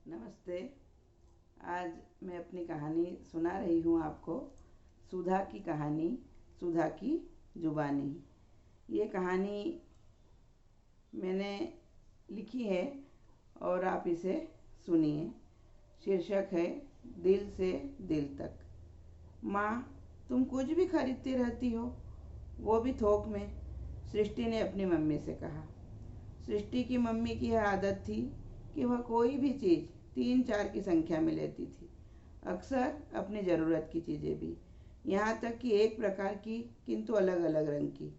नमस्ते। आज मैं अपनी कहानी सुना रही हूँ आपको। सुधा की कहानी, सुधा की जुबानी। ये कहानी मैंने लिखी है और आप इसे सुनिए। शीर्षक है दिल से दिल तक। माँ, तुम कुछ भी खरीदती रहती हो, वो भी थोक में, सृष्टि ने अपनी मम्मी से कहा। सृष्टि की मम्मी की यह आदत थी कि वह कोई भी चीज़ 3-4 की संख्या में लेती थी, अक्सर अपनी ज़रूरत की चीज़ें भी, यहाँ तक कि एक प्रकार की किंतु अलग अलग रंग की।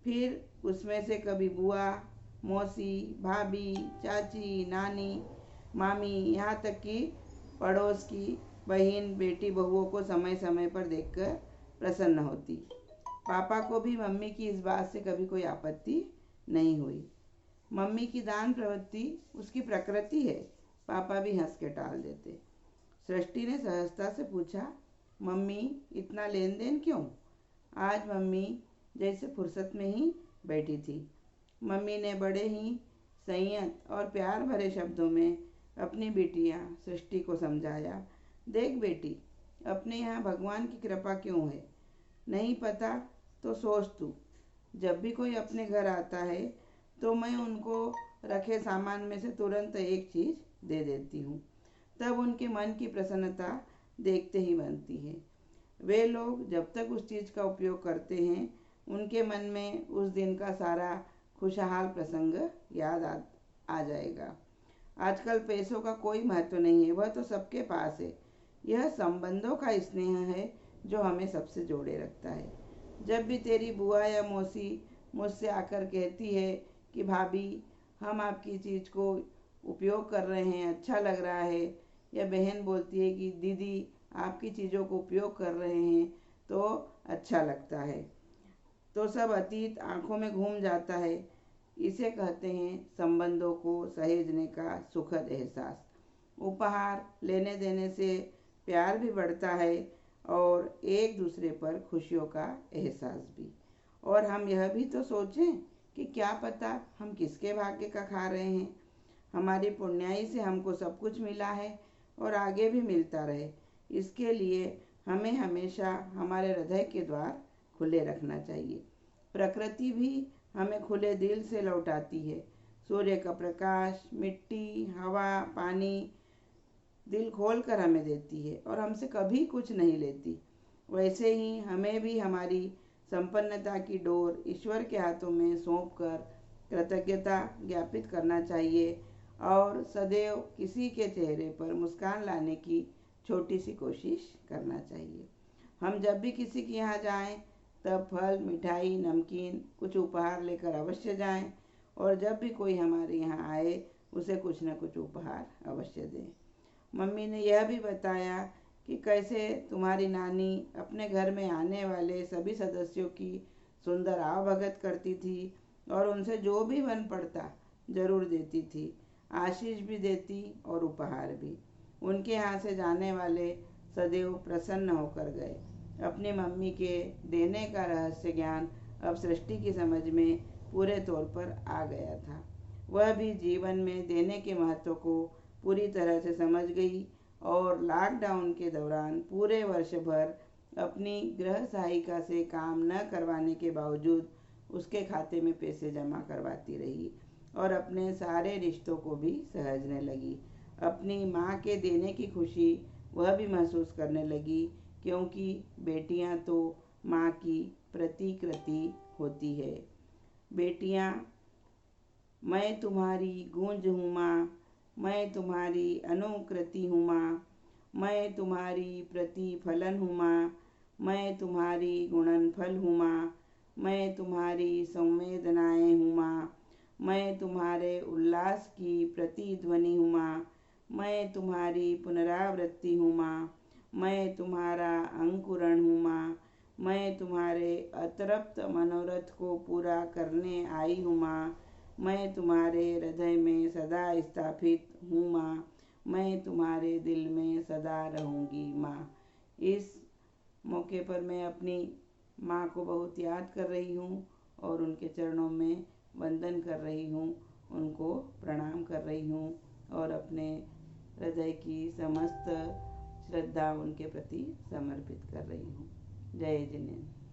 फिर उसमें से कभी बुआ, मौसी, भाभी, चाची, नानी, मामी, यहाँ तक कि पड़ोस की बहन बेटी बहुओं को समय समय पर देखकर प्रसन्न होती। पापा को भी मम्मी की इस बात से कभी कोई आपत्ति नहीं हुई। मम्मी की दान प्रवृत्ति उसकी प्रकृति है, पापा भी हंस के टाल देते। सृष्टि ने सहजता से पूछा, मम्मी इतना लेन देन क्यों? आज मम्मी जैसे फुर्सत में ही बैठी थी। मम्मी ने बड़े ही संयत और प्यार भरे शब्दों में अपनी बिटिया सृष्टि को समझाया। देख बेटी, अपने यहाँ भगवान की कृपा क्यों है? नहीं पता तो सोच तू। जब भी कोई अपने घर आता है तो मैं उनको रखे सामान में से तुरंत एक चीज़ दे देती हूँ। तब उनके मन की प्रसन्नता देखते ही बनती है। वे लोग जब तक उस चीज़ का उपयोग करते हैं, उनके मन में उस दिन का सारा खुशहाल प्रसंग याद आ जाएगा। आजकल पैसों का कोई महत्व नहीं है, वह तो सबके पास है। यह संबंधों का स्नेह है जो हमें सबसे जोड़े रखता है। जब भी तेरी बुआ या मौसी मुझसे आकर कहती है कि भाभी, हम आपकी चीज़ को उपयोग कर रहे हैं, अच्छा लग रहा है, या बहन बोलती है कि दीदी आपकी चीज़ों को उपयोग कर रहे हैं तो अच्छा लगता है, तो सब अतीत आंखों में घूम जाता है। इसे कहते हैं संबंधों को सहेजने का सुखद एहसास। उपहार लेने देने से प्यार भी बढ़ता है और एक दूसरे पर खुशियों का एहसास भी। और हम यह भी तो सोचें कि क्या पता हम किसके भाग्य का खा रहे हैं। हमारी पुण्याई से हमको सब कुछ मिला है और आगे भी मिलता रहे। इसके लिए हमें हमेशा हमारे हृदय के द्वार खुले रखना चाहिए। प्रकृति भी हमें खुले दिल से लौटाती है। सूर्य का प्रकाश, मिट्टी, हवा, पानी दिल खोल कर हमें देती है और हमसे कभी कुछ नहीं लेती। वैसे ही हमें भी हमारी संपन्नता की डोर ईश्वर के हाथों में सौंप कर कृतज्ञता ज्ञापित करना चाहिए और सदैव किसी के चेहरे पर मुस्कान लाने की छोटी सी कोशिश करना चाहिए। हम जब भी किसी के यहाँ जाएं, तब फल, मिठाई, नमकीन, कुछ उपहार लेकर अवश्य जाएं और जब भी कोई हमारे यहाँ आए, उसे कुछ न कुछ उपहार अवश्य दें। मम्मी ने यह भी बताया कि कैसे तुम्हारी नानी अपने घर में आने वाले सभी सदस्यों की सुंदर आवभगत करती थी और उनसे जो भी बन पड़ता जरूर देती थी, आशीष भी देती और उपहार भी। उनके यहाँ से जाने वाले सदैव प्रसन्न होकर गए। अपनी मम्मी के देने का रहस्य ज्ञान अब सृष्टि की समझ में पूरे तौर पर आ गया था। वह भी जीवन में देने के महत्व को पूरी तरह से समझ गई और लॉकडाउन के दौरान पूरे वर्ष भर अपनी गृह सहायिका से काम न करवाने के बावजूद उसके खाते में पैसे जमा करवाती रही और अपने सारे रिश्तों को भी सहेजने लगी। अपनी माँ के देने की खुशी वह भी महसूस करने लगी, क्योंकि बेटियाँ तो माँ की प्रतिकृति होती है। बेटियाँ, मैं तुम्हारी गूंज हूँ माँ, मैं तुम्हारी अनुकृति हूँ माँ, मैं तुम्हारी प्रतिफलन हूँ माँ, मैं तुम्हारी गुणनफल हूँ माँ, मैं तुम्हारी संवेदनाएँ हूँ माँ, मैं तुम्हारे उल्लास की प्रतिध्वनि हूँ माँ, मैं तुम्हारी पुनरावृत्ति हूँ माँ, मैं तुम्हारा अंकुरण हूँ माँ, मैं तुम्हारे अतृप्त मनोरथ को पूरा करने आई हूँ माँ, मैं तुम्हारे हृदय में सदा स्थापित हूँ माँ, मैं तुम्हारे दिल में सदा रहूँगी माँ। इस मौके पर मैं अपनी माँ को बहुत याद कर रही हूँ और उनके चरणों में वंदन कर रही हूँ, उनको प्रणाम कर रही हूँ और अपने हृदय की समस्त श्रद्धा उनके प्रति समर्पित कर रही हूँ। जय जिनेन्द्र।